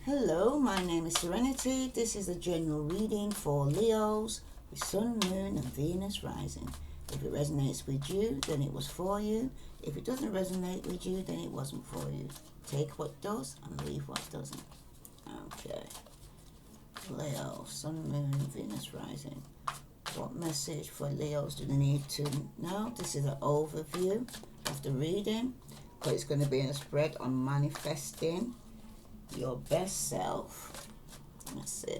Hello, my name is Serenity. This is a general reading for Leos with Sun, Moon and Venus rising. If it resonates with you, then it was for you. If it doesn't resonate with you, then it wasn't for you. Take what does and leave what doesn't. Okay. Leo, Sun, Moon and Venus rising. What message for Leos do they need to know? This is an overview of the reading, but it's going to be in a spread on manifesting your best self. Let's see.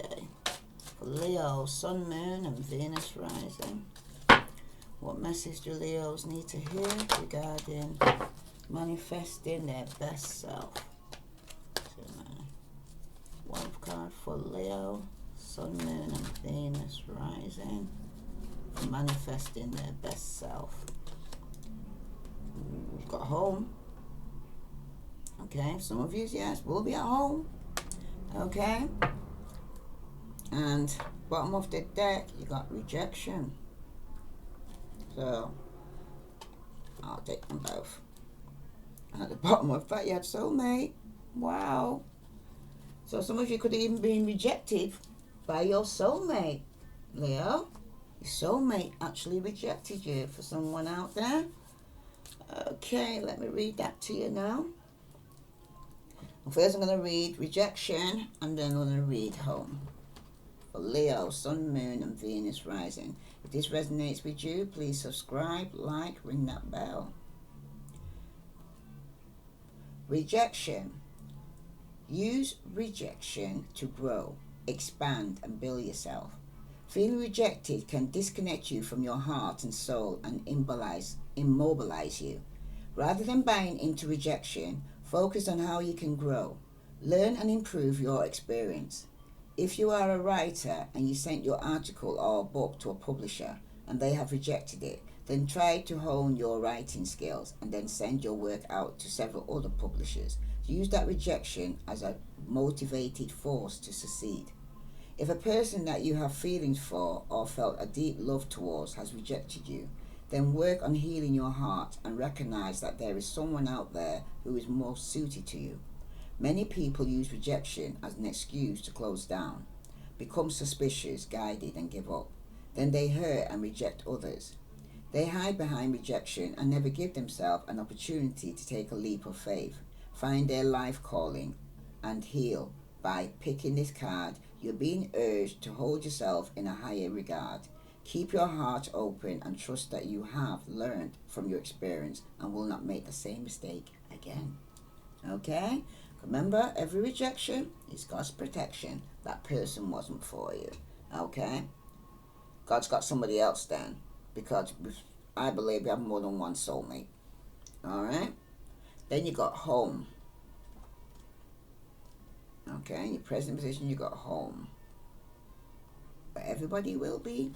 For Leo, Sun, Moon and Venus rising. What message do Leos need to hear regarding manifesting their best self? One card for Leo, Sun, Moon and Venus rising. For manifesting their best self. We've got home. Okay, some of you, yes, will be at home. Okay. And bottom of the deck, you got rejection. So, I'll take them both. At the bottom of that, you had soulmate. Wow. So some of you could have even been rejected by your soulmate, Leo. Your soulmate actually rejected you for someone out there. Okay, let me read that to you now. First I'm going to read rejection and then I'm going to read home. For Leo, Sun, Moon and Venus rising. If this resonates with you, please subscribe, like, ring that bell. Rejection. Use rejection to grow, expand and build yourself. Feeling rejected can disconnect you from your heart and soul and immobilize you. Rather than buying into rejection, focus on how you can grow. Learn and improve your experience. If you are a writer and you sent your article or book to a publisher and they have rejected it, then try to hone your writing skills and then send your work out to several other publishers. Use that rejection as a motivated force to succeed. If a person that you have feelings for or felt a deep love towards has rejected you, then work on healing your heart and recognize that there is someone out there who is more suited to you. Many people use rejection as an excuse to close down, become suspicious, guided and give up. Then they hurt and reject others. They hide behind rejection and never give themselves an opportunity to take a leap of faith, find their life calling and heal. By picking this card, you're being urged to hold yourself in a higher regard. Keep your heart open and trust that you have learned from your experience and will not make the same mistake again. Okay? Remember, every rejection is God's protection. That person wasn't for you. Okay? God's got somebody else then, because I believe we have more than one soulmate. Alright? Then you got home. Okay, in your present position you got home. But everybody will be.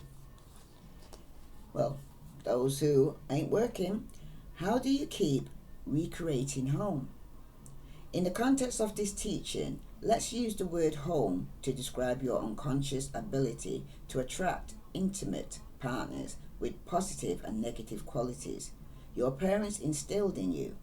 Well, those who ain't working. How do you keep recreating home? In the context of this teaching, let's use the word home to describe your unconscious ability to attract intimate partners with positive and negative qualities your parents instilled in you.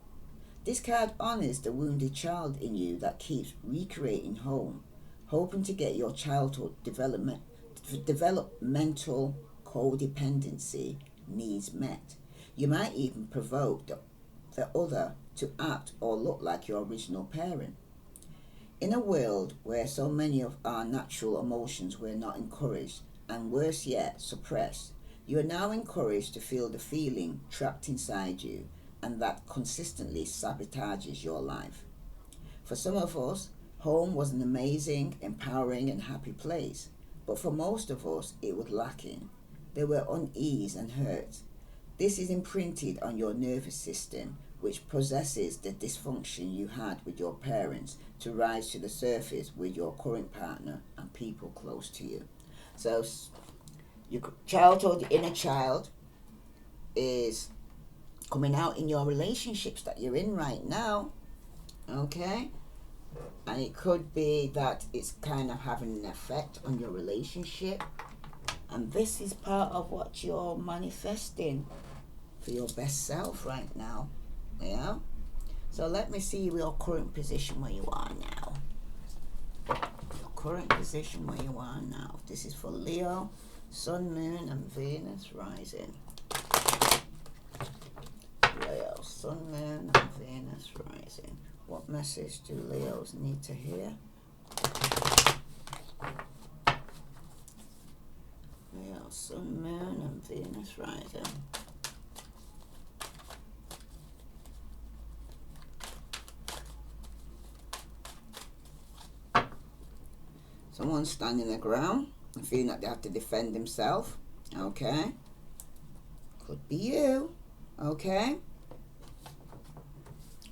This card honors the wounded child in you that keeps recreating home, hoping to get your childhood developmental codependency needs met. You might even provoke the other to act or look like your original parent. In a world where so many of our natural emotions were not encouraged, and worse yet, suppressed, you are now encouraged to feel the feeling trapped inside you, and that consistently sabotages your life. For some of us, home was an amazing, empowering and happy place, but for most of us it was lacking. There were unease and hurt. This is imprinted on your nervous system, which possesses the dysfunction you had with your parents to rise to the surface with your current partner and people close to you. So your childhood, inner child, is coming out in your relationships that you're in right now. Okay? And it could be that it's kind of having an effect on your relationship. And this is part of what you're manifesting for your best self right now. Yeah? So let me see your current position where you are now. current position where you are now. This is for Leo, Sun, Moon, and Venus rising. Leo, Sun, Moon, and Venus rising. What message do Leos need to hear? Leo, Sun, Moon, and Venus rising. Someone's standing their ground and feeling that they have to defend themselves. Okay. Could be you. Okay.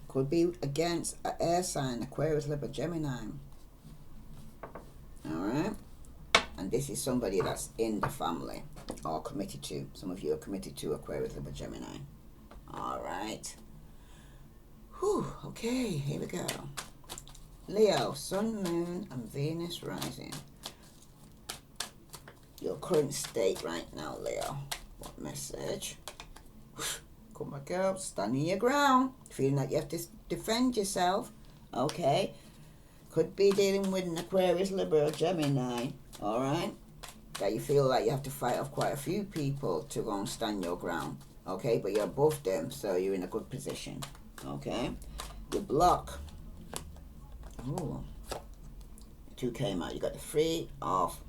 Could be against an air sign, Aquarius, Libra, Gemini. Alright. And this is somebody that's in the family or committed to. Some of you are committed to Aquarius, Libra, Gemini. Alright. Whew. Okay, here we go. Leo, Sun, Moon, and Venus rising. Your current state right now, Leo. What message? Come on, girl. Standing your ground. Feeling like you have to defend yourself. Okay. Could be dealing with an Aquarius, Libra, or Gemini. Alright. That you feel like you have to fight off quite a few people to go and stand your ground. Okay. But you're above them, so you're in a good position. Okay. Your block. Ooh. Two came out. You got the Three of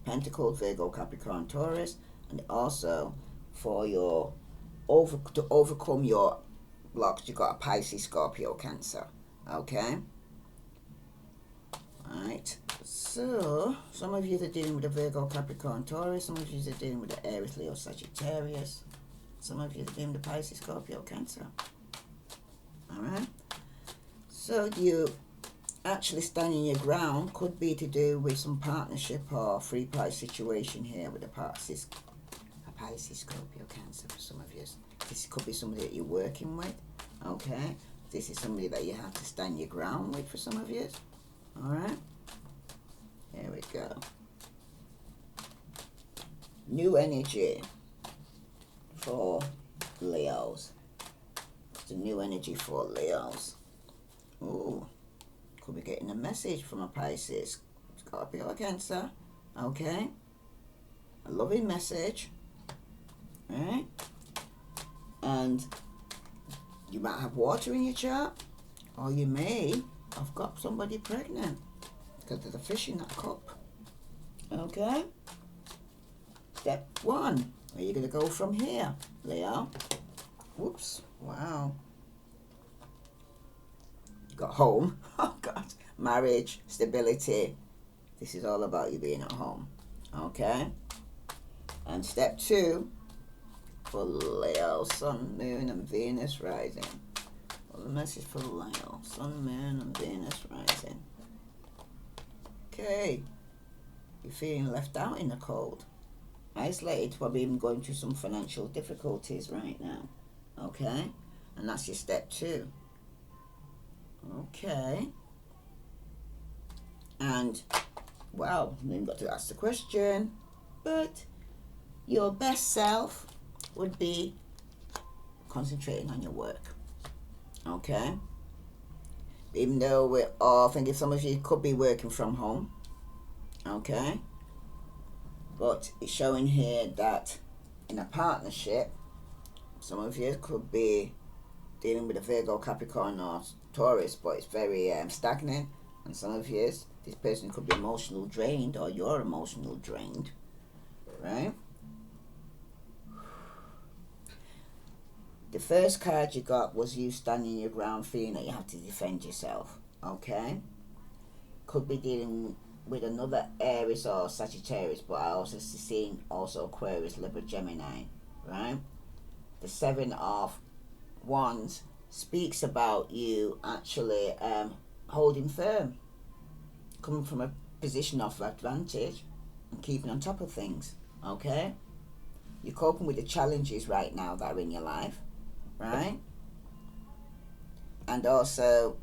Pentacles, Virgo, Capricorn, Taurus, and also for your to overcome your blocks, you got a Pisces, Scorpio, Cancer. Okay. Alright. So some of you are dealing with a Virgo, Capricorn, Taurus. Some of you are dealing with the Aries, Leo, Sagittarius. Some of you are dealing with the Pisces, Scorpio, Cancer. Alright. So you actually standing your ground could be to do with some partnership or free price situation here with a Pisces, Scorpio, Cancer for some of you. This could be somebody that you're working with. Okay. This is somebody that you have to stand your ground with for some of you. Alright. Here we go. New energy for Leos. It's a new energy for Leos. Ooh. Could be getting a message from a Pisces, Scorpio, or Cancer. Okay. A loving message. Right? And you might have water in your chart, or you may have got somebody pregnant because there's a fish in that cup. Okay. Step one. Where are you going to go from here, Leo? Whoops. Wow. You got home. Oh, God. Marriage, stability. This is all about you being at home. Okay. And step two for Leo, Sun, Moon, and Venus rising. Well, the message for Leo, Sun, Moon, and Venus rising. Okay. You're feeling left out in the cold. Isolated, probably even going through some financial difficulties right now. Okay. And that's your step two. Okay. And, well, we've got to ask the question, but your best self would be concentrating on your work. Okay. Even though we're all thinking some of you could be working from home. Okay. But it's showing here that in a partnership, some of you could be dealing with a Virgo, Capricorn, or Taurus, but it's very stagnant. And some of you, this person could be emotional drained, or you're emotional drained. Right? The first card you got was you standing your ground, feeling that you have to defend yourself. Okay? Could be dealing with another Aries or Sagittarius, but I also see also Aquarius, Libra, Gemini. Right? The Seven of Wands speaks about you actually holding firm, coming from a position of advantage and keeping on top of things. Okay? You're coping with the challenges right now that are in your life. Right? And also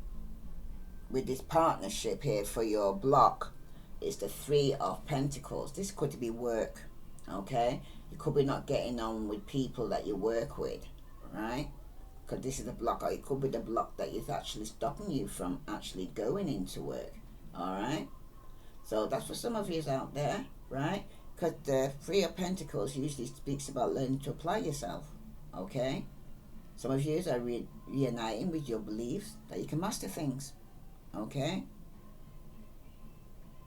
with this partnership here for your block is the Three of Pentacles. This could be work. Okay? You could be not getting on with people that you work with. Right? Because this is a block, or it could be the block that is actually stopping you from actually going into work. Alright? So that's for some of you out there, right? Because the Three of Pentacles usually speaks about learning to apply yourself, okay? Some of you are reuniting with your beliefs that you can master things, okay?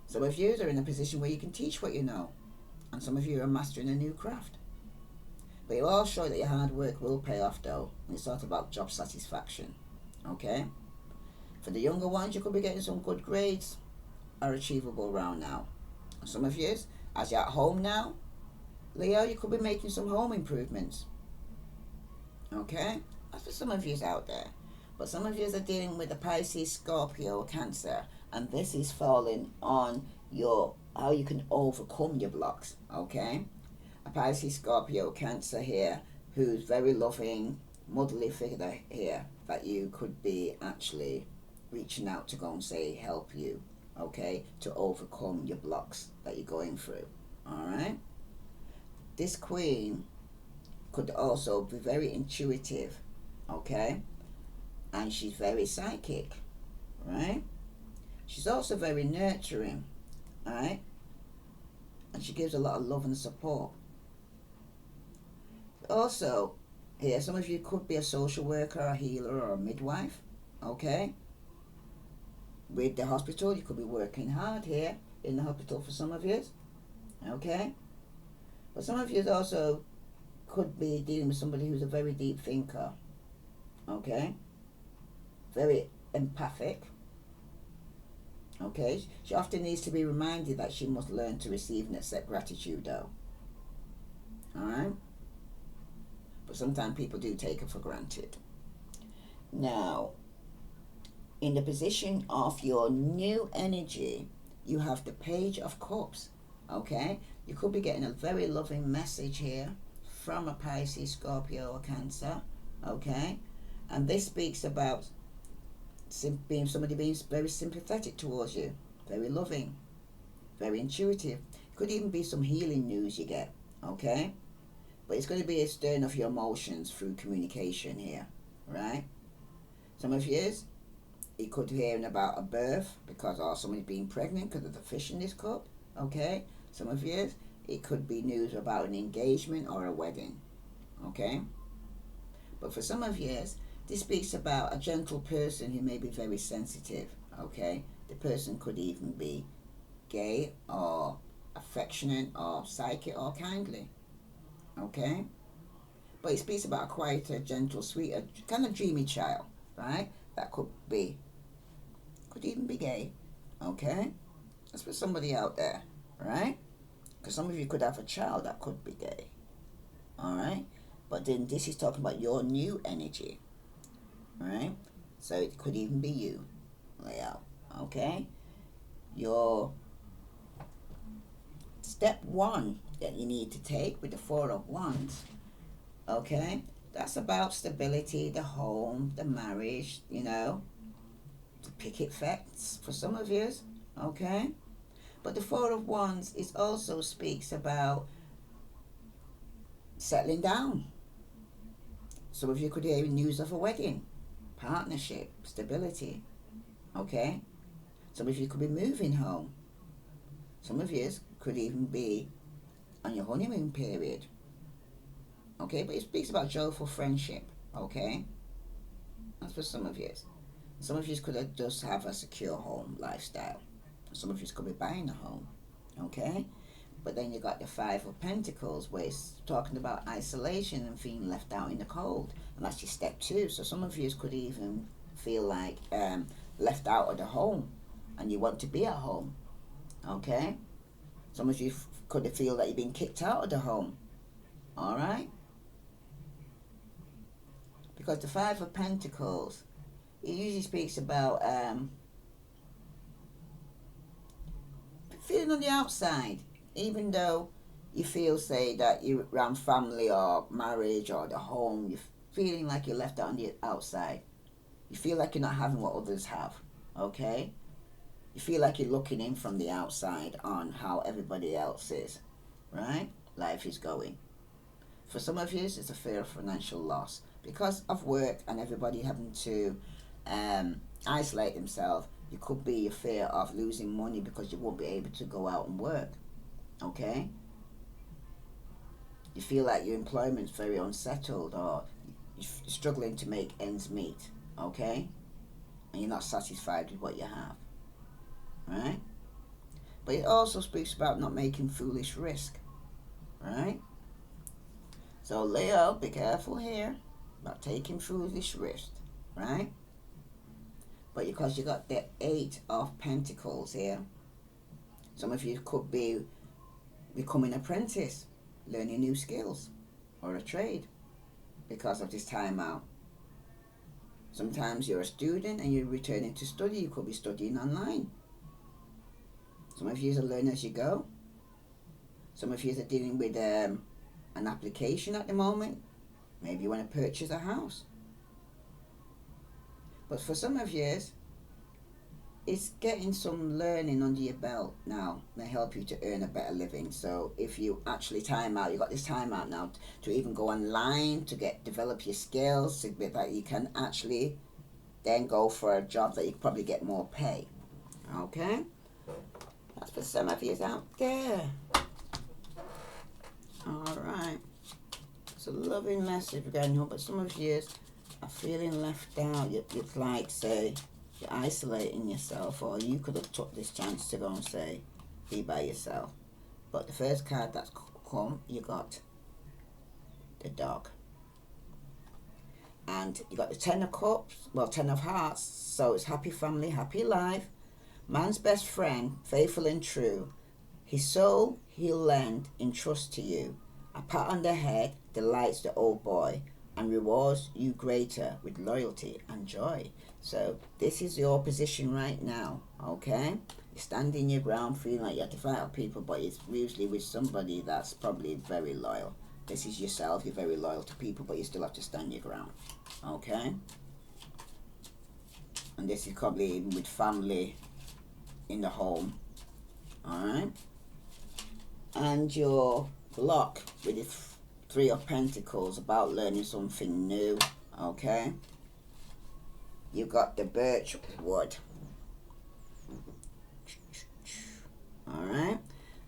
Some of you are in a position where you can teach what you know, and some of you are mastering a new craft. But you all show that your hard work will pay off, though, and it's not about job satisfaction, okay? For the younger ones, you could be getting some good grades, are achievable around now. And some of you, as you're at home now, Leo, you could be making some home improvements, okay? That's for some of you out there. But some of you are dealing with a Pisces, Scorpio, Cancer, and this is falling on your how you can overcome your blocks, okay? A Pisces, Scorpio, Cancer here, who's very loving, motherly figure here that you could be actually reaching out to go and say help you, okay, to overcome your blocks that you're going through, all right? This Queen could also be very intuitive, okay, and she's very psychic, right? She's also very nurturing, right? And she gives a lot of love and support. Also, here, some of you could be a social worker, a healer, or a midwife, okay? With the hospital, you could be working hard here in the hospital for some of you, okay? But some of you also could be dealing with somebody who's a very deep thinker, okay? Very empathic, okay? She often needs to be reminded that she must learn to receive and accept gratitude, though, all right? But sometimes people do take her for granted. Now, in the position of your new energy, you have the Page of Cups, okay? You could be getting a very loving message here from a Pisces, Scorpio, or Cancer, okay? And this speaks about being somebody being very sympathetic towards you, very loving, very intuitive. Could even be some healing news you get, okay? But it's going to be a stirring of your emotions through communication here, right? Some of you, you could be hearing about a birth because or somebody's being pregnant because of the fish in this cup, okay? Some of you, it could be news about an engagement or a wedding, okay? But for some of you, this speaks about a gentle person who may be very sensitive, okay? The person could even be gay or affectionate or psychic or kindly, okay? But it speaks about a quieter, gentle, sweet, kind of dreamy child, right? That could even be gay, okay? That's for somebody out there, right? Because some of you could have a child that could be gay, all right? But then this is talking about your new energy, right? So it could even be you, Leo, okay? Your step one that you need to take with the Four of Wands, okay? That's about stability, the home, the marriage, you know, the picket fence for some of you, okay? But the Four of Wands is also speaks about settling down. Some of you could hear news of a wedding, partnership, stability, okay? Some of you could be moving home. Some of you could even be on your honeymoon period, okay? But it speaks about joyful friendship, okay? That's for some of you. Some of you could just have a secure home lifestyle. Some of you could be buying a home, okay? But then you got the Five of Pentacles, where it's talking about isolation and feeling left out in the cold. And that's your step two. So some of you could even feel like left out of the home and you want to be at home, okay? Some of you could feel that you've been kicked out of the home, all right? Because the Five of Pentacles, it usually speaks about feeling on the outside, even though you feel, say, that you're around family or marriage or the home, you're feeling like you're left out on the outside. You feel like you're not having what others have, okay? You feel like you're looking in from the outside on how everybody else is, right? Life is going. For some of you, it's a fear of financial loss because of work and everybody having to isolate themselves. You could be a fear of losing money because you won't be able to go out and work. Okay? You feel like your employment's very unsettled, or you're struggling to make ends meet. Okay? And you're not satisfied with what you have. Right? But it also speaks about not making foolish risk. Right? So Leo, be careful here about taking foolish risk. Right? But because you got the 8 of Pentacles here, some of you could be becoming an apprentice, learning new skills or a trade because of this time out. Sometimes you're a student and you're returning to study. You could be studying online. Some of you are learning as you go. Some of you are dealing with an application at the moment. Maybe you want to purchase a house. But for some of you, it's getting some learning under your belt now may help you to earn a better living. So if you actually time out, you got this time out now to even go online to develop your skills, so that you can actually then go for a job that you probably get more pay. Okay? That's for some of you out there. Alright. It's a loving message we're going home, but some of you are feeling left out. It's like, say, you're isolating yourself, or you could have took this chance to go and say, be by yourself. But the first card that's come, you got the dog. And you got the 10 of cups, well, 10 of hearts, so it's happy family, happy life. Man's best friend, faithful and true. His soul he'll lend in trust to you. A pat on the head delights the old boy and rewards you greater with loyalty and joy. So this is your position right now, okay? You're standing your ground, feeling like you have to fight out people, but it's usually with somebody that's probably very loyal. This is yourself, you're very loyal to people, but you still have to stand your ground, okay? And this is probably even with family in the home, alright? And your block with the 3 of Pentacles, about learning something new, okay? You've got the birch wood. Alright?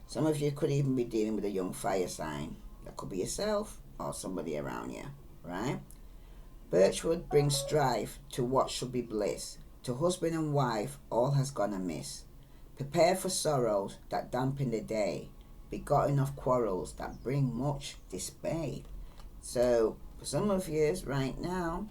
Some of you could even be dealing with a young fire sign. That could be yourself or somebody around you, right? Birchwood brings strife to what should be bliss. To husband and wife, all has gone amiss. Prepare for sorrows that dampen the day, begotten of quarrels that bring much dismay. So, for some of you right now,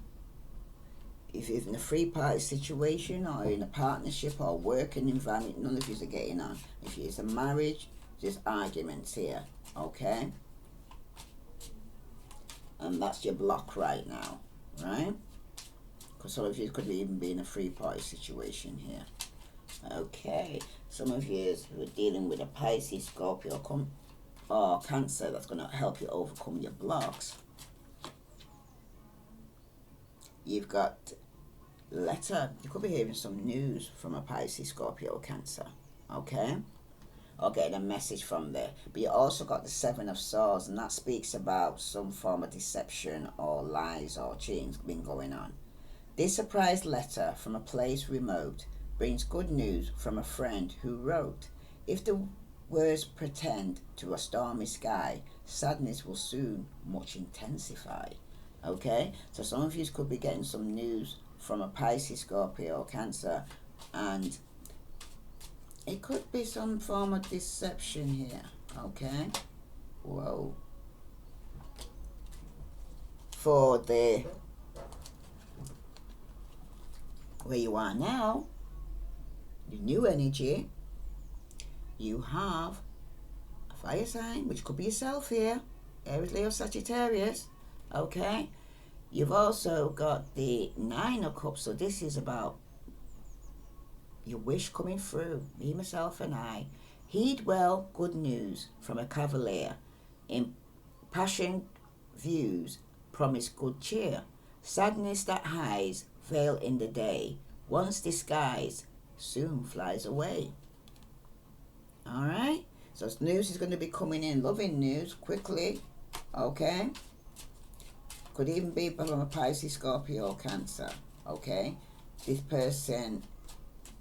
if you're in a three-party situation or in a partnership or working environment, none of you are getting on. If it's a marriage, there's arguments here, okay? And that's your block right now, right? Because some of you could even be in a three-party situation here. Okay, some of you who are dealing with a Pisces, Scorpio, or Cancer, that's going to help you overcome your blocks. You've got letter. You could be hearing some news from a Pisces, Scorpio, or Cancer, okay? Or getting a message from there. But you also got the 7 of Swords, and that speaks about some form of deception or lies or cheating been going on. This surprise letter from a place remote brings good news from a friend who wrote, if the words pretend to a stormy sky, sadness will soon much intensify. Okay, so some of you could be getting some news from a Pisces, Scorpio, or Cancer, and it could be some form of deception here. Okay, whoa. For the where you are now, the new energy, you have a fire sign, which could be yourself here, Aries, Leo, Sagittarius, okay? You've also got the 9 of Cups, so this is about your wish coming through, me, myself, and I. Heed well good news from a cavalier, impassioned views promise good cheer. Sadness that hides veil in the day, once disguised, soon flies away. Alright, so news is going to be coming in, loving news, quickly, okay? Could even be from a Pisces, Scorpio, or Cancer, okay? This person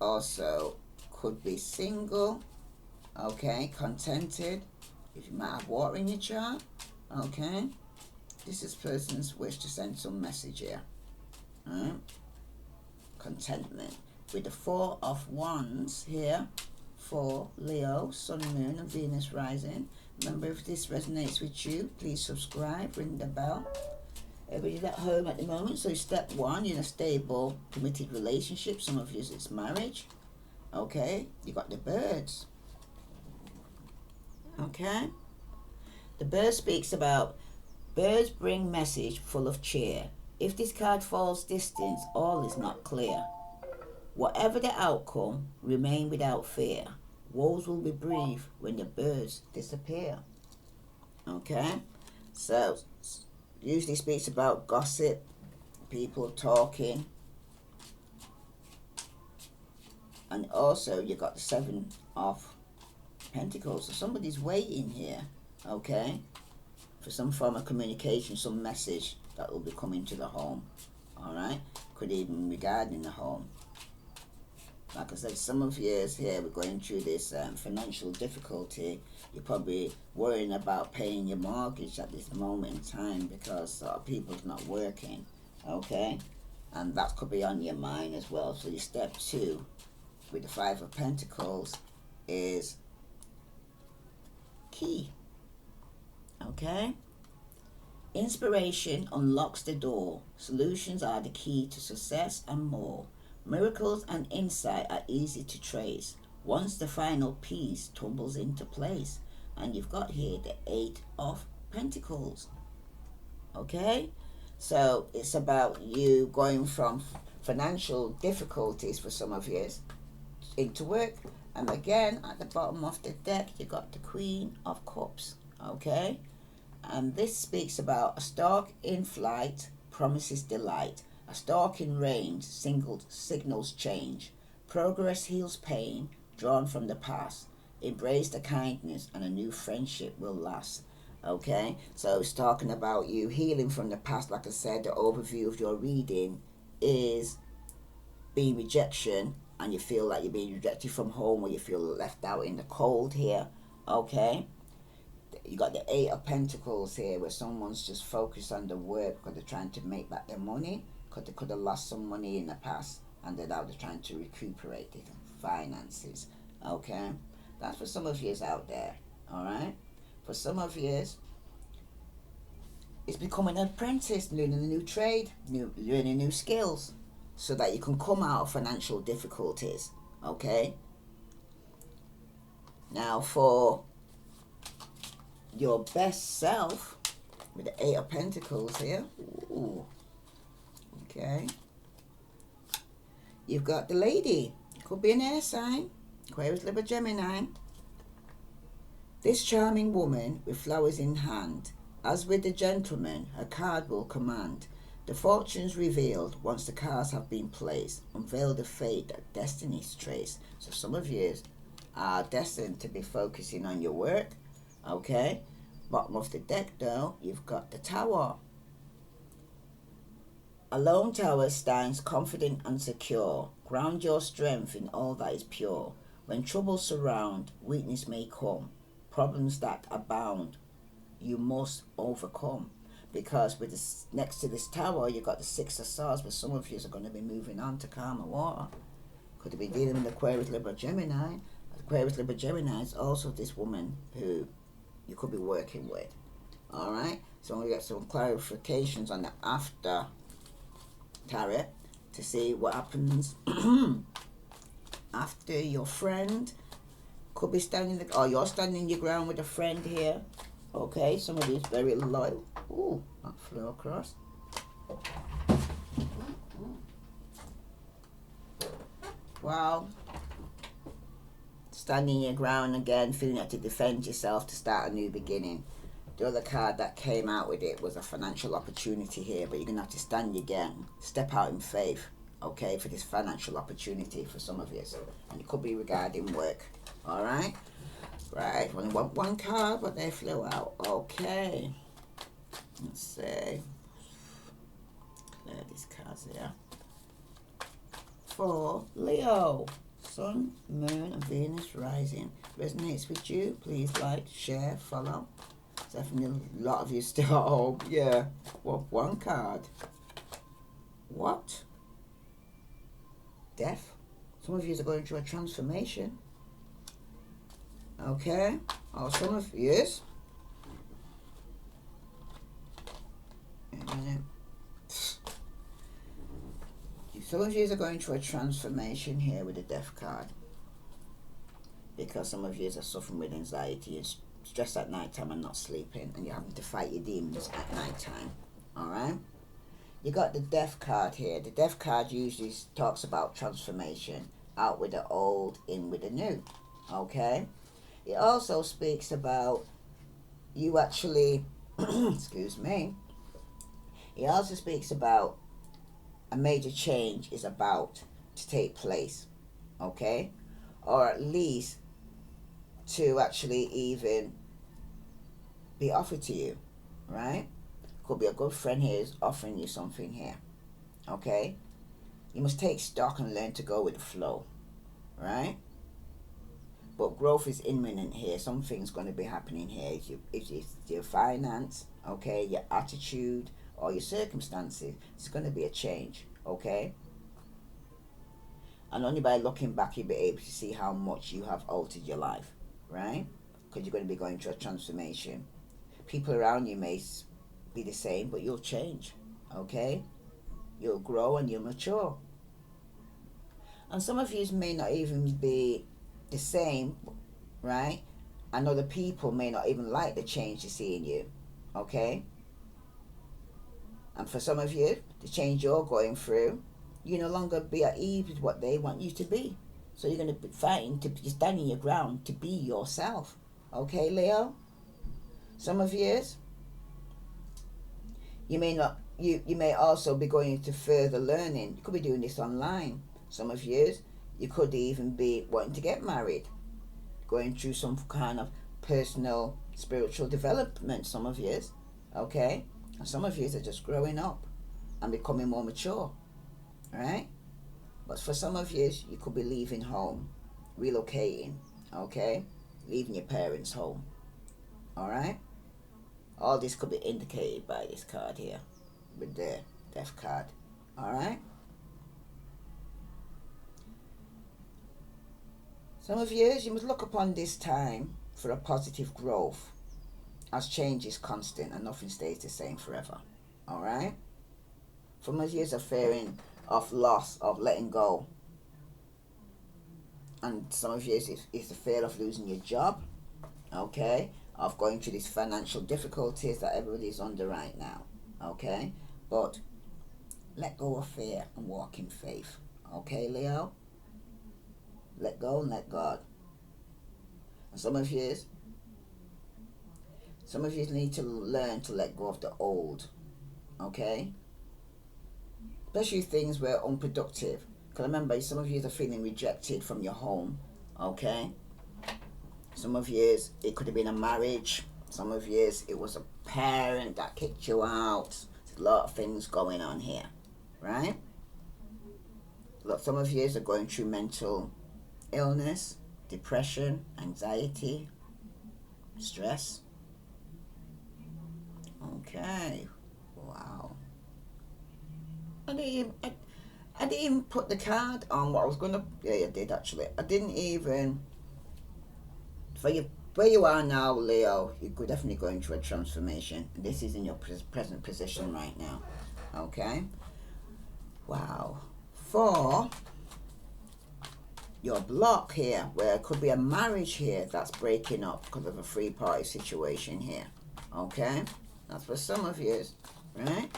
also could be single, okay, contented. If you might have water in your chart, okay. This is person's wish to send some message here. Right? Contentment. With the Four of Wands here for Leo, Sun, Moon, and Venus rising. Remember, if this resonates with you, please subscribe, ring the bell. Everybody's at home at the moment, so step one, you're in a stable, committed relationship. Some of you, it's marriage. Okay, you got the birds. Okay, the bird speaks about birds bring message full of cheer. If this card falls distance, all is not clear. Whatever the outcome, remain without fear. Woes will be brief when the birds disappear. Okay, so usually speaks about gossip, people talking, and also you got the Seven of Pentacles. So somebody's waiting here, okay, for some form of communication, some message that will be coming to the home. All right, could even regarding the home. Like I said, some of you here, we're going through this financial difficulty. You're probably worrying about paying your mortgage at this moment in time because people's not working, okay? And that could be on your mind as well. So your step two with the Five of Pentacles is key, okay? Inspiration unlocks the door. Solutions are the key to success and more. Miracles and insight are easy to trace once the final piece tumbles into place. And you've got here the Eight of Pentacles. Okay? So it's about you going from financial difficulties for some of you into work. And again, at the bottom of the deck, you got the Queen of Cups. Okay? And this speaks about a stork in flight promises delight. A stork in range signals change. Progress heals pain drawn from the past. Embrace the kindness and a new friendship will last. Okay, so it's talking about you healing from the past. Like I said, the overview of your reading is being rejection, and you feel like you're being rejected from home, or you feel left out in the cold here. Okay, you got the Eight of Pentacles here, where someone's just focused on the work because they're trying to make back their money, because they could have lost some money in the past, and then now they're trying to recuperate the finances. Okay, that's for some of you out there. All right, for some of you, it's becoming an apprentice, learning a new trade, learning new skills, so that you can come out of financial difficulties. Okay. Now for your best self, with the Eight of Pentacles here. Ooh. Okay. You've got the lady. Could be an air sign. Aquarius, Libra, Gemini. This charming woman with flowers in hand. As with the gentleman, her card will command. The fortunes revealed once the cards have been placed. Unveil the fate that destinies trace. So some of you are destined to be focusing on your work. Okay. Bottom of the deck though, you've got the Tower. A lone tower stands confident and secure. Ground your strength in all that is pure. When troubles surround, weakness may come. Problems that abound, you must overcome. Because with this, next to this tower, you've got the Six of Swords, but some of you are going to be moving on to calmer water. Could be dealing with Aquarius, Libra, Gemini. Aquarius, Libra, Gemini is also this woman who you could be working with. Alright, so we get some clarifications on the after tarot to see what happens after your friend could be standing, or you're standing your ground with a friend here. Okay, somebody is very loyal. Ooh, that flew across. Wow. Standing your ground again, feeling like to defend yourself, to start a new beginning. The other card that came out with it was a financial opportunity here, but you're going to have to stand again, step out in faith, okay, for this financial opportunity for some of you. And it could be regarding work, all right? Right, only want one card, but they flew out. Okay. Let's see. Clear these cards here. For Leo. Sun, Moon, and Venus rising resonates with you, please like, share, follow. Definitely a lot of you still at home. Yeah. Well, one card. What? Death. Some of you are going through a transformation. Okay. Or some of you. Yes. Some of you are going through a transformation here with the Death card. Because some of you are suffering with anxiety and stress at night time and not sleeping, and you're having to fight your demons at night time. Alright? You got the Death card here. The Death card usually talks about transformation. Out with the old, in with the new. Okay? It also speaks about you actually, excuse me, it also speaks about a major change is about to take place. Okay? Or at least to actually even be offered to you. Right? Could be a good friend here is offering you something here. Okay? You must take stock and learn to go with the flow. Right? But growth is imminent here. Something's going to be happening here. If it's your finance, okay, your attitude, or your circumstances, it's going to be a change. Okay? And only by looking back you'll be able to see how much you have altered your life. Right? Because you're going to be going through a transformation. People around you may be the same, but you'll change. Okay? You'll grow and you'll mature. And some of you may not even be the same, right? And other people may not even like the change they see in you. Okay? And for some of you, the change you're going through, you no longer be at ease with what they want you to be. So you're going to be fighting to be standing your ground to be yourself. Okay, Leo? Some of you, you may not. You may also be going into further learning. You could be doing this online. Some of you could even be wanting to get married, going through some kind of personal spiritual development. Some of you, okay, and some of you are just growing up and becoming more mature, right? But for some of you, you could be leaving home, relocating, okay, leaving your parents' home. All right. All this could be indicated by this card here, with the Death card. All right. Some of you must look upon this time for a positive growth, as change is constant and nothing stays the same forever. All right. Some of you are fearing of loss, of letting go, and some of you is the fear of losing your job. Okay. Of going through these financial difficulties that everybody's under right now. Okay. But let go of fear and walk in faith. Okay, Leo? Let go and let God. And some of you need to learn to let go of the old. Okay? Especially things were unproductive. Because remember, some of you are feeling rejected from your home. Okay? Some of you, it could have been a marriage. Some of you, it was a parent that kicked you out. There's a lot of things going on here. Right? Look, some of you are going through mental illness, depression, anxiety, stress. Okay. Wow. I didn't even put the card on what I was going to... Yeah, I did actually. I didn't even... For you, where you are now, Leo, you could definitely go into a transformation. This is in your present position right now. Okay? Wow. For your block here, where it could be a marriage here that's breaking up because of a three-party situation here. Okay? That's for some of you, right?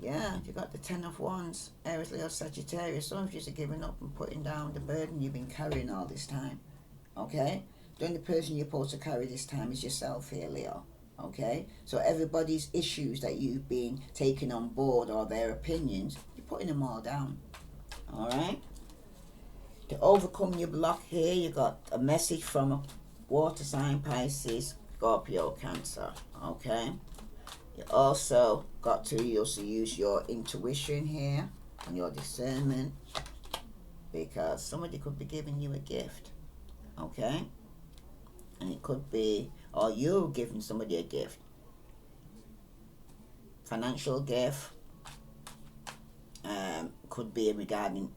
Yeah, you got the Ten of Wands, Aries, Leo, Sagittarius. Some of you are giving up and putting down the burden you've been carrying all this time. Okay? The only person you're supposed to carry this time is yourself here, Leo. Okay? So everybody's issues that you've been taking on board or their opinions, you're putting them all down. Alright? To overcome your block here, you got a message from a water sign, Pisces, Scorpio, Cancer. Okay? You also got to use your intuition here and your discernment. because somebody could be giving you a gift, okay? And it could be, or you're giving somebody a gift, financial gift, could be regarding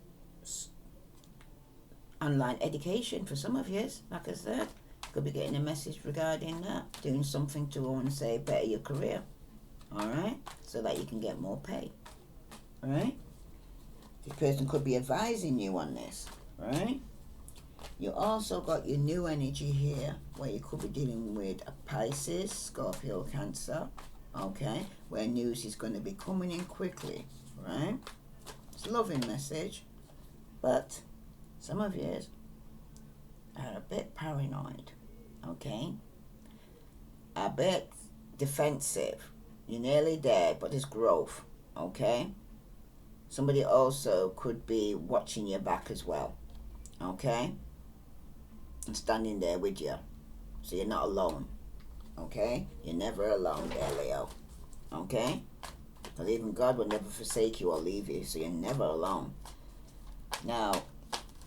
online education for some of you. Like I said, could be getting a message regarding that, doing something to, I want to say, better your career, all right, so that you can get more pay, all right? This person could be advising you on this, right? You also got your new energy here, where you could be dealing with a Pisces, Scorpio, Cancer, okay, where news is going to be coming in quickly, right? It's a loving message, but some of you are a bit paranoid, okay? A bit defensive. You're nearly there, but there's growth, okay? Somebody also could be watching your back as well, okay? And standing there with you, so you're not alone, okay? You're never alone there, Leo, okay? Because even God will never forsake you or leave you, so you're never alone. Now,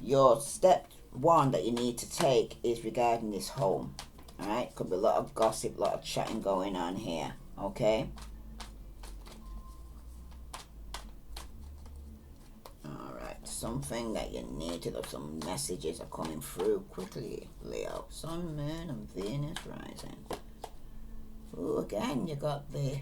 your step one that you need to take is regarding this home, all right? Could be a lot of gossip, a lot of chatting going on here, okay? All right, something that you need to look, some messages are coming through quickly, Leo. Sun, Moon, and Venus rising. Ooh, again, you got the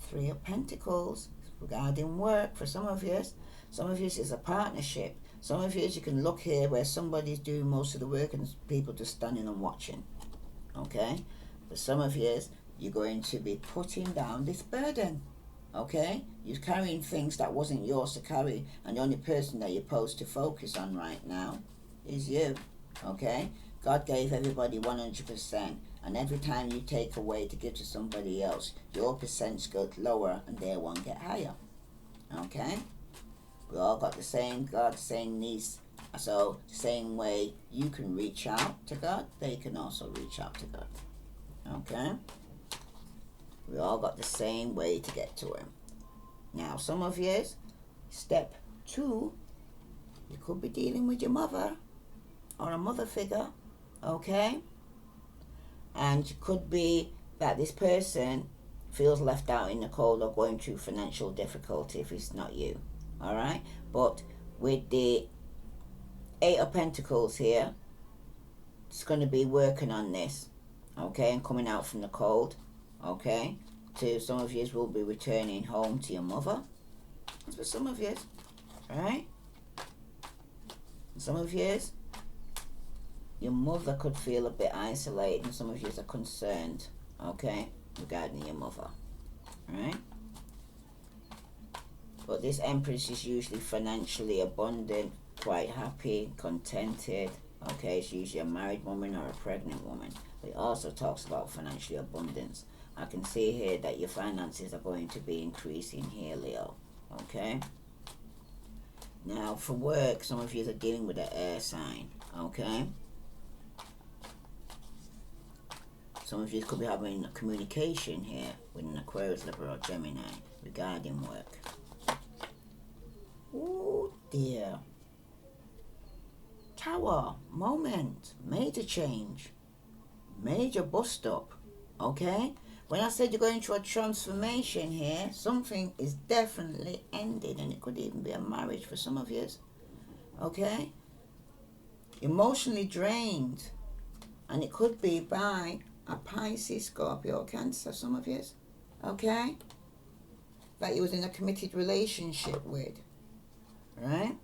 Three of Pentacles regarding work for some of you. Some of you is a partnership. Some of you can look here where somebody's doing most of the work and people just standing and watching, okay? For some of you, you're going to be putting down this burden, okay? You're carrying things that wasn't yours to carry, and the only person that you're supposed to focus on right now is you, okay? God gave everybody 100%, and every time you take away to give to somebody else, your percents go lower and their one get higher, okay? We all got the same God, same needs. So the same way you can reach out to God, they can also reach out to God. Okay? We all got the same way to get to Him. Now, some of you, step 2, you could be dealing with your mother or a mother figure. Okay? And it could be that this person feels left out in the cold or going through financial difficulty if it's not you. All right, but with the Eight of Pentacles here, it's going to be working on this, okay, and coming out from the cold, okay. To some of you will be returning home to your mother. That's for some of you, right? Some of you, your mother could feel a bit isolated, and some of you are concerned, okay, regarding your mother, right? But this Empress is usually financially abundant, quite happy, contented. Okay, it's usually a married woman or a pregnant woman. But it also talks about financial abundance. I can see here that your finances are going to be increasing here, Leo. Okay? Now, for work, some of you are dealing with an air sign. Okay? Some of you could be having a communication here with an Aquarius, Libra, or Gemini regarding work. Oh dear. Tower, moment, major change, major bust up, okay? When I said you're going through a transformation here, something is definitely ended, and it could even be a marriage for some of you, okay? Emotionally drained, and it could be by a Pisces, Scorpio, Cancer, some of you, okay? That you was in a committed relationship with. Right?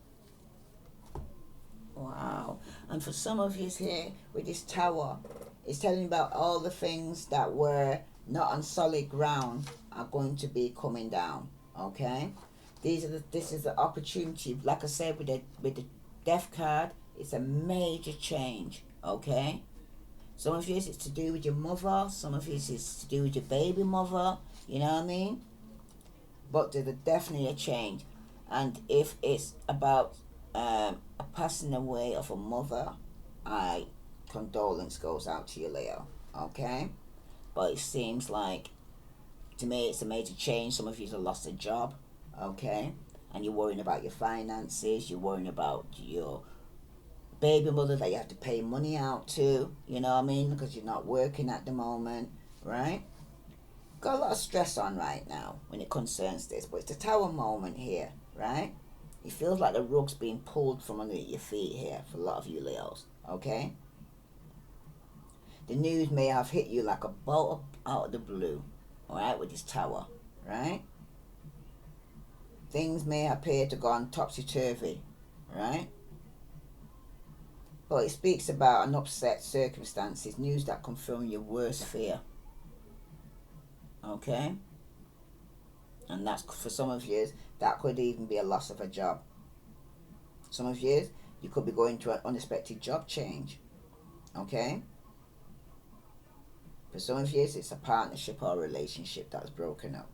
Wow. And for some of you here with this tower, it's telling about all the things that were not on solid ground are going to be coming down. Okay? This is the opportunity. Like I said, with the Death card, it's a major change. Okay? Some of you it's to do with your mother, some of you it's to do with your baby mother, you know what I mean? But there's definitely a change. And if it's about a passing away of a mother, condolence goes out to you, Leo, okay? But it seems like, to me, it's a major change. Some of you have lost a job, okay? And you're worrying about your finances, you're worrying about your baby mother that you have to pay money out to, you know what I mean, because you're not working at the moment, right? Got a lot of stress on right now when it concerns this, but it's the Tower moment here, right? It feels like the rug's being pulled from under your feet here for a lot of you Leos, okay? The news may have hit you like a bolt out of the blue, alright, with this Tower, right? Things may appear to go on topsy-turvy, right? But it speaks about an upset circumstances, news that confirm your worst fear, okay? And that's, for some of you, that could even be a loss of a job. Some of you could be going to an unexpected job change, okay? For some of you, it's a partnership or a relationship that's broken up.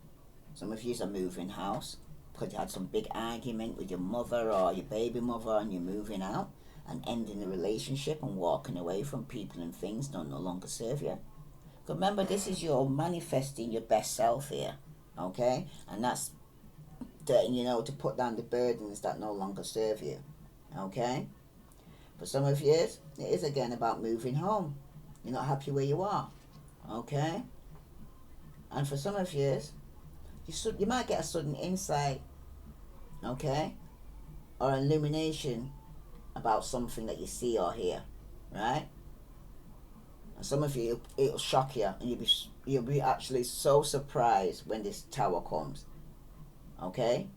Some of you are moving house because you had some big argument with your mother or your baby mother, and you're moving out and ending the relationship and walking away from people and things that no longer serve you. But remember, this is your manifesting your best self here, okay? And that's, to put down the burdens that no longer serve you, okay? For some of you, it is again about moving home. You're not happy where you are, okay? And for some of you, you might get a sudden insight, okay? Or illumination about something that you see or hear, right? And some of you, it'll shock you, and you'll be actually so surprised when this Tower comes, okay?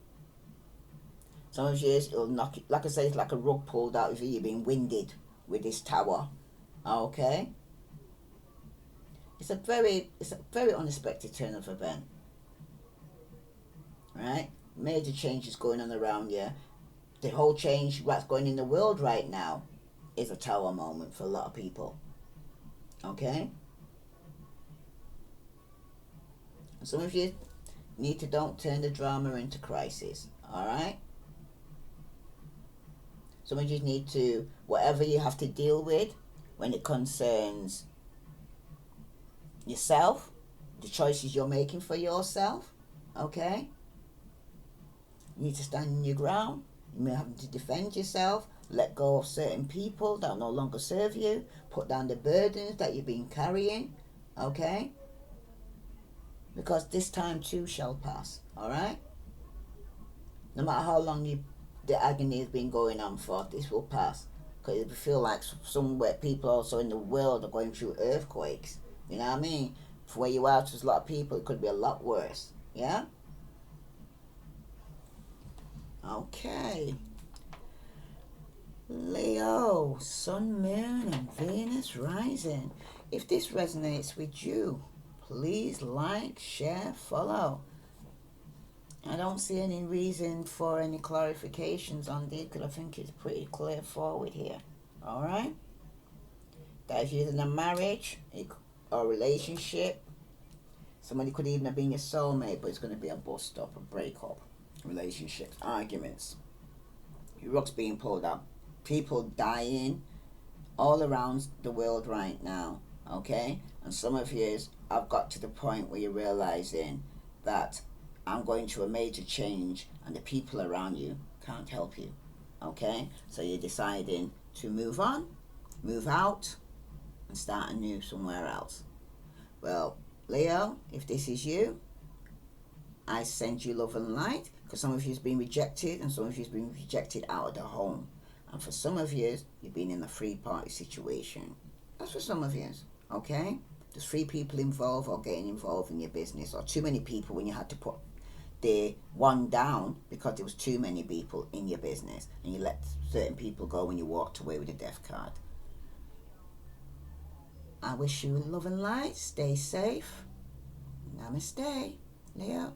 Some of you, it'll knock you, like I say, it's like a rug pulled out of you. You're being winded with this Tower, okay? It's a very unexpected turn of event, right? Major changes going on around you. The whole change what's going in the world right now is a Tower moment for a lot of people, okay? And some of you need to don't turn the drama into crisis, all right? Some of you need to, whatever you have to deal with when it concerns yourself, the choices you're making for yourself, okay? You need to stand in your ground. You may have to defend yourself, let go of certain people that no longer serve you, put down the burdens that you've been carrying, okay? Because this time too shall pass, all right? No matter how long the agony has been going on for, this will pass. Because you feel like somewhere people also in the world are going through earthquakes, you know what I mean? For where you are, there's a lot of people, it could be a lot worse, yeah? Okay. Leo, Sun, Moon, and Venus rising. If this resonates with you, please like, share, follow. I don't see any reason for any clarifications on this because I think it's pretty clear forward here. Alright? That if you're in a marriage or relationship, somebody could even have been your soulmate, but it's going to be a bust up, a breakup, relationships, arguments, your rug's being pulled up, people dying all around the world right now, okay? And some of you, I've got to the point where you're realizing that I'm going through a major change and the people around you can't help you, okay? So you're deciding to move on, move out, and start anew somewhere else. Well, Leo, if this is you, I send you love and light, because some of you's been rejected and some of you's been rejected out of the home. And for some of you, you've been in a three-party situation. That's for some of you, okay? There's 3 people involved or getting involved in your business, or too many people when you had to put the one down because there was too many people in your business and you let certain people go when you walked away with a death card. I wish you love and light. Stay safe. Namaste, Leo.